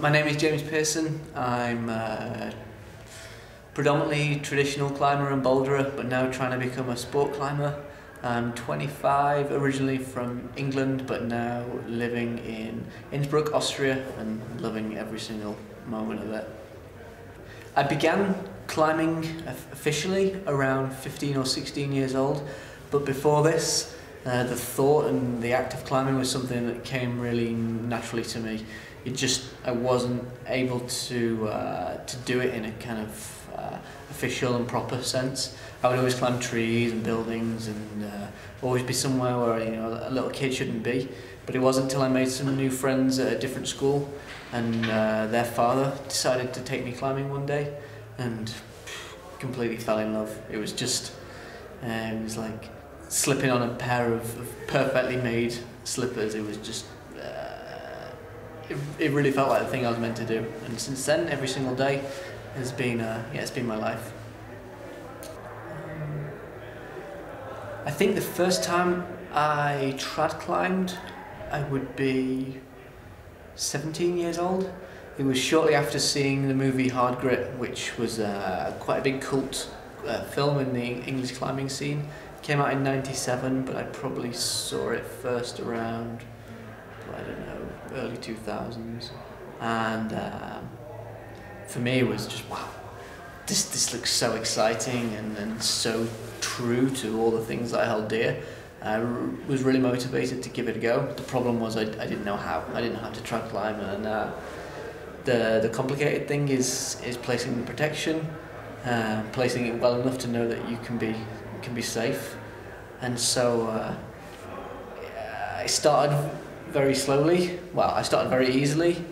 My name is James Pearson. I'm a predominantly traditional climber and boulderer, but now trying to become a sport climber. I'm 25, originally from England, but now living in Innsbruck, Austria, and loving every single moment of it. I began climbing officially around 15 or 16 years old, but before this, the thought and the act of climbing was something that came really naturally to me. I wasn't able to do it in a kind of official and proper sense. I would always climb trees and buildings and always be somewhere where a little kid shouldn't be. But it wasn't until I made some new friends at a different school, and their father decided to take me climbing one day, and completely fell in love. It was just, it was like slipping on a pair of perfectly made slippers. It was just, it really felt like the thing I was meant to do. And since then, every single day has been, it's been my life. I think the first time I trad climbed, I would be 17 years old. It was shortly after seeing the movie Hard Grit, which was quite a big cult film in the English climbing scene. It came out in '97, but I probably saw it first around, I don't know, early 2000s. And for me it was just, wow, this looks so exciting and so true to all the things that I held dear. I was really motivated to give it a go. The problem was I didn't know how. I didn't know how to trad climb, and the complicated thing is placing the protection, placing it well enough to know that you can be safe. And so I started very slowly. Well, I started very easily,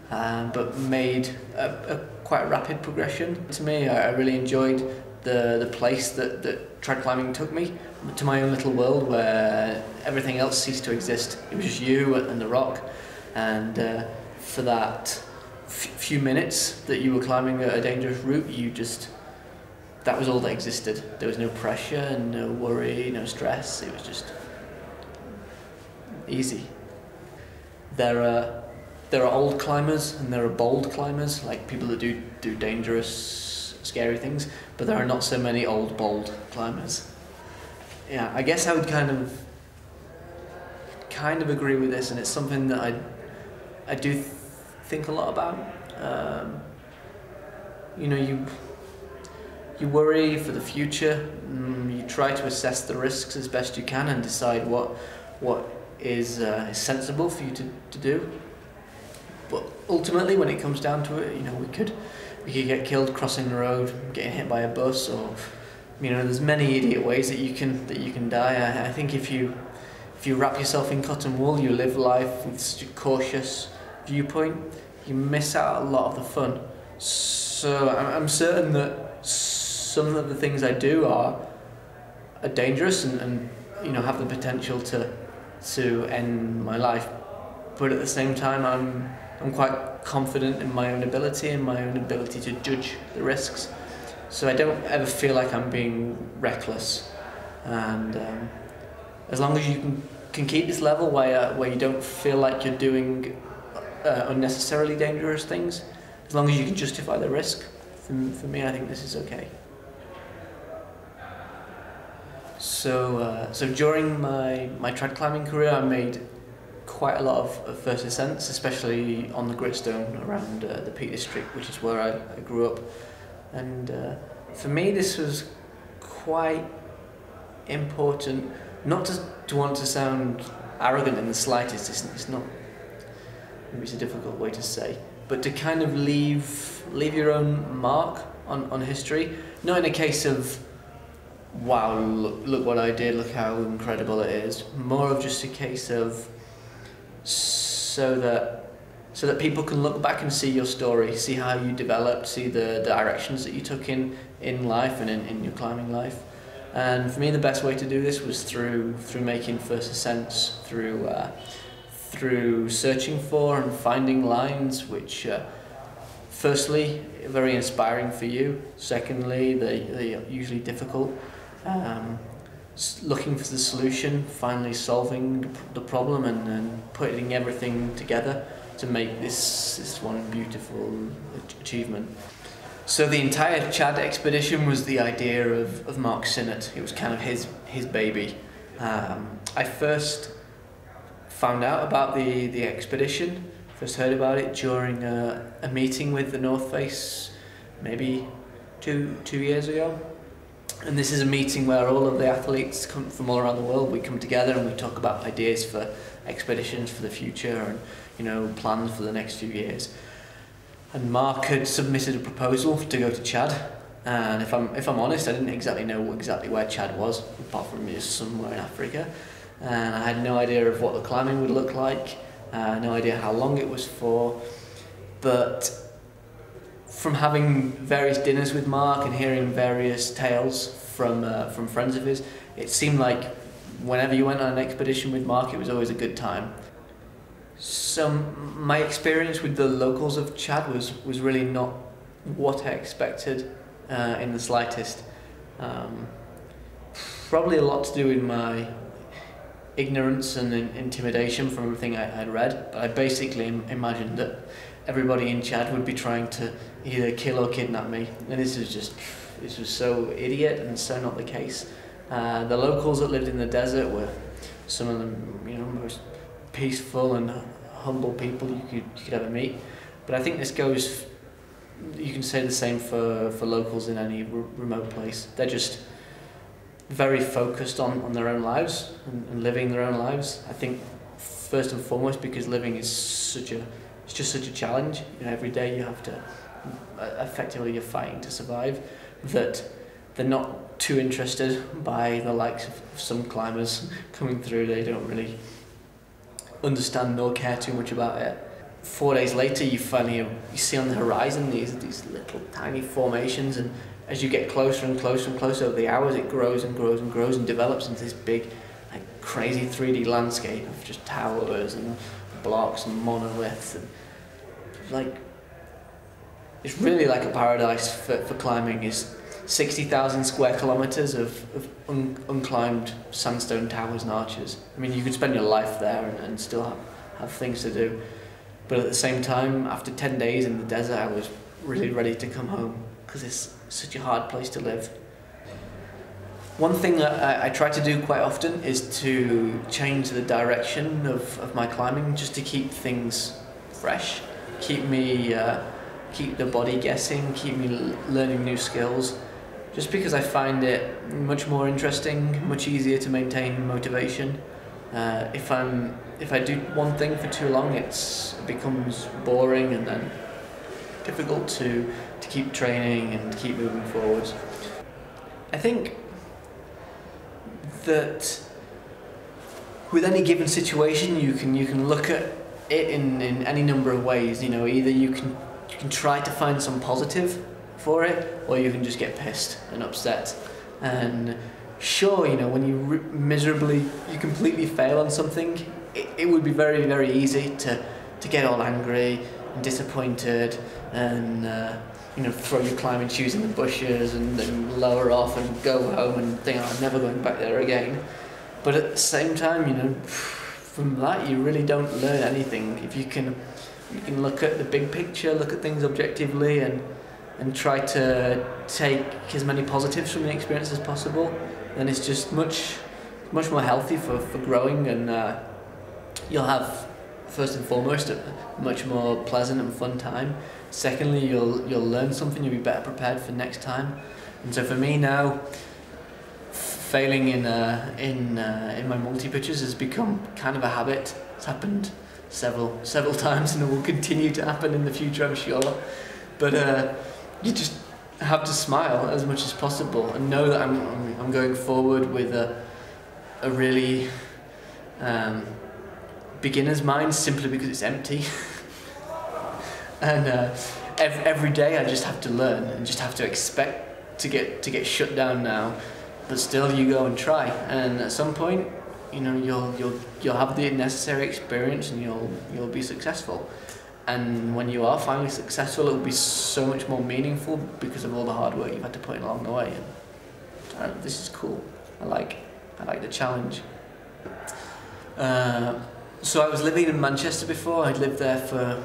but made a quite rapid progression. To me, I really enjoyed the place that trad climbing took me, to my own little world where everything else ceased to exist. It was just you and the rock, and for that few minutes that you were climbing a dangerous route, that was all that existed. There was no pressure, no worry, no stress. It was just easy. There are old climbers and there are bold climbers, like people that do dangerous, scary things, but there are not so many old, bold climbers. Yeah, I guess I would kind of agree with this, and it's something that I do think a lot about. You worry for the future. You try to assess the risks as best you can and decide what is sensible for you to do. But ultimately, when it comes down to it, we could get killed crossing the road, getting hit by a bus, or there's many idiot ways that you can die. I think if you wrap yourself in cotton wool, you live life with such a cautious viewpoint, you miss out a lot of the fun. So I'm certain that some of the things I do are dangerous and have the potential to end my life, but at the same time I'm quite confident in my own ability and my own ability to judge the risks. So I don't ever feel like I'm being reckless, and as long as you can keep this level where you don't feel like you're doing unnecessarily dangerous things, as long as you can justify the risk, for me I think this is okay. So during my trad climbing career, I made quite a lot of first ascents, especially on the gritstone around the Peak District, which is where I grew up. And for me, this was quite important. Not to want to sound arrogant in the slightest. It's not. Maybe it's a difficult way to say, but to kind of leave your own mark on history, not in a case of, wow, look what I did, look how incredible it is. More of just a case of so that people can look back and see your story, see how you developed, see the directions that you took in life and in your climbing life. And for me, the best way to do this was through making first ascents, through searching for and finding lines which, firstly, are very inspiring for you. Secondly, they're usually difficult. Looking for the solution, finally solving the problem and putting everything together to make this one beautiful achievement. So the entire Tschad expedition was the idea of Mark Sinnott. It was kind of his baby. I first found out about the expedition, first heard about it during a meeting with the North Face maybe two years ago. And this is a meeting where all of the athletes come from all around the world. We come together and we talk about ideas for expeditions for the future and plans for the next few years. And Mark had submitted a proposal to go to Tschad, and if I'm honest, I didn't exactly know where Tschad was, apart from it was somewhere in Africa, and I had no idea of what the climbing would look like, no idea how long it was for, but from having various dinners with Mark and hearing various tales from friends of his, it seemed like whenever you went on an expedition with Mark, it was always a good time. So my experience with the locals of Tschad was really not what I expected in the slightest. Probably a lot to do with my ignorance and intimidation from everything I'd read, but I basically imagined that everybody in Tschad would be trying to either kill or kidnap me, and this was so idiot and so not the case. The locals that lived in the desert were some of them, most peaceful and humble people you could ever meet. But I think this goes, you can say the same for locals in any remote place. They're just very focused on their own lives and living their own lives. I think first and foremost because living is just such a challenge. Every day you have to, effectively you're fighting to survive, that they're not too interested by the likes of some climbers coming through. They don't really understand nor care too much about it. 4 days later you see on the horizon these little tiny formations, and as you get closer and closer and closer over the hours, it grows and grows and grows and develops into this big, crazy 3D landscape of just towers and blocks and monoliths, and it's really like a paradise for climbing. Is 60,000 square kilometers of unclimbed sandstone towers and arches. I mean, you could spend your life there and still have things to do. But at the same time, after 10 days in the desert, I was really ready to come home because it's such a hard place to live. One thing that I try to do quite often is to change the direction of my climbing, just to keep things fresh, keep the body guessing, keep me learning new skills. Just because I find it much more interesting, much easier to maintain motivation. If I do one thing for too long, it becomes boring and then difficult to keep training and keep moving forwards. I think that with any given situation, you can look at it in any number of ways. Either you can try to find some positive for it, or you can just get pissed and upset. And sure, when you completely fail on something, it would be very, very easy to get all angry and disappointed and throw your climbing shoes in the bushes and then lower off and go home and think, I'm never going back there again. But at the same time, from that you really don't learn anything. If you can look at the big picture, look at things objectively, and try to take as many positives from the experience as possible, then it's just much more healthy for growing, and you'll have, first and foremost, a much more pleasant and fun time. Secondly, you'll learn something, you'll be better prepared for next time. And so for me now, failing in my multi-pitches has become kind of a habit. It's happened several times and it will continue to happen in the future, I'm sure. But you just have to smile as much as possible and know that I'm going forward with a really beginner's mind, simply because it's empty. And every day I just have to learn and just have to expect to get shut down now, but still you go and try, and at some point you'll have the necessary experience and you'll be successful. And when you are finally successful, it will be so much more meaningful because of all the hard work you've had to put in along the way. And this is cool. I like the challenge. So I was living in Manchester before. I'd lived there for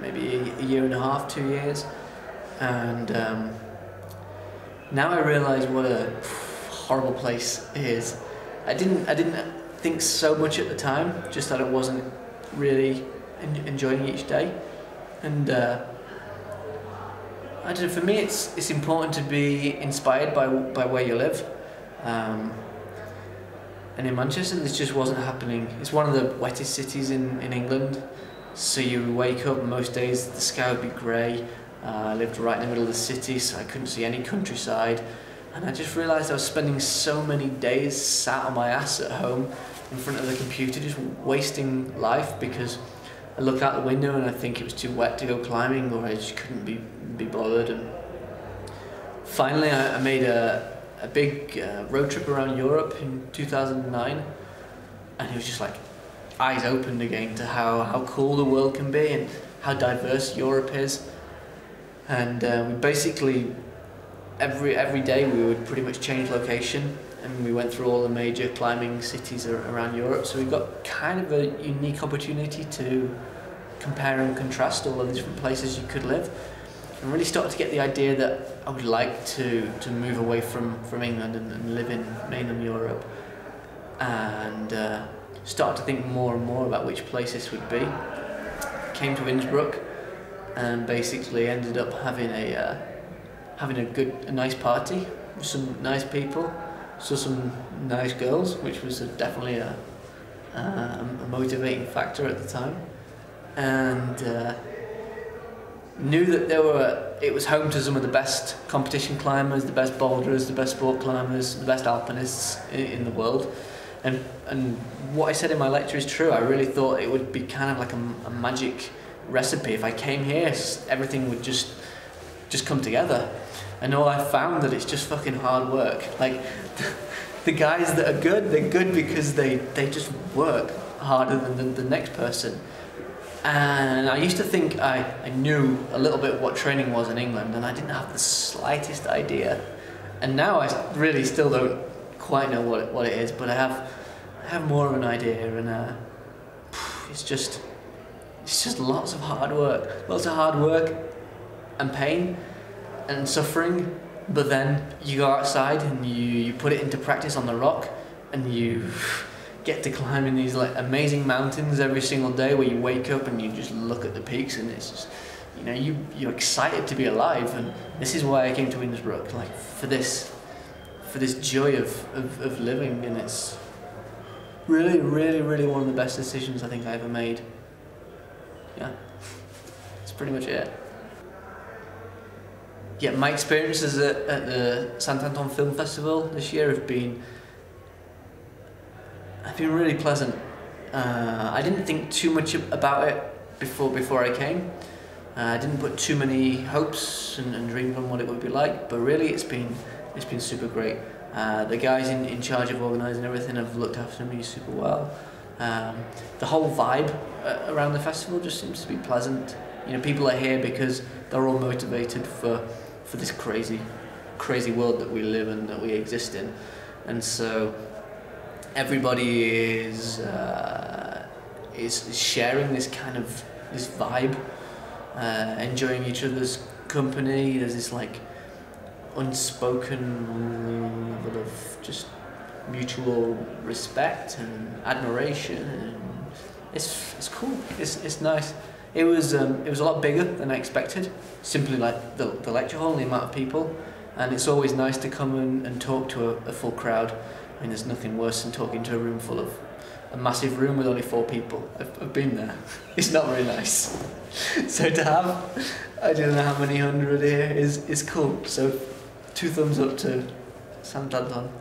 maybe a year and a half, 2 years, and now I realise what a horrible place it is. I didn't think so much at the time, just that I wasn't really enjoying each day, and I don't know. For me, it's important to be inspired by where you live. And in Manchester, this just wasn't happening. It's one of the wettest cities in England, so you wake up most days, the sky would be grey. I lived right in the middle of the city, so I couldn't see any countryside. And I just realised I was spending so many days sat on my ass at home in front of the computer, just wasting life, because I look out the window and I think it was too wet to go climbing, or I just couldn't be bothered. And finally I made a big road trip around Europe in 2009, and it was just like eyes opened again to how cool the world can be and how diverse Europe is. And we basically every day we would pretty much change location, and we went through all the major climbing cities around Europe, so we got kind of a unique opportunity to compare and contrast all the different places you could live, and really started to get the idea that I would like to move away from England and live in mainland Europe, and started to think more and more about which place this would be. Came to Innsbruck and basically ended up having a nice party with some nice people, saw some nice girls, which was definitely a motivating factor at the time, and knew that it was home to some of the best competition climbers, the best boulderers, the best sport climbers, the best alpinists in the world. And what I said in my lecture is true. I really thought it would be kind of like a magic recipe. If I came here, everything would just come together. And all I found that it's just fucking hard work. Like, the guys that are good, they're good because they just work harder than the next person. And I used to think I knew a little bit what training was in England, and I didn't have the slightest idea. And now I really still don't quite know what it is, but I have more of an idea, and it's just lots of hard work and pain and suffering. But then you go outside and you put it into practice on the rock, and you get to climb in these like amazing mountains every single day, where you wake up and you just look at the peaks, and it's just, you know, you're excited to be alive. And this is why I came to Innsbruck, like for this joy of living, and it's really one of the best decisions I think I ever made. Yeah, that's pretty much it. Yeah, my experiences at the St Anton Film Festival this year have been really pleasant. I didn't think too much about it before I came. I didn't put too many hopes and dreams on what it would be like, but really it's been super great. The guys in charge of organising everything have looked after me super well. The whole vibe around the festival just seems to be pleasant. You know, people are here because they're all motivated for this crazy world that we live in, that we exist in, and so everybody is sharing this vibe, enjoying each other's company. There's this like unspoken level of just mutual respect and admiration, and it's cool. It's nice. It was a lot bigger than I expected, simply like the lecture hall and the amount of people, and it's always nice to come and talk to a full crowd. I mean, there's nothing worse than talking to a massive room with only 4 people. I've been there. It's not very nice. So to have, I don't know how many hundred here is cool. So 2 thumbs up to St Anton.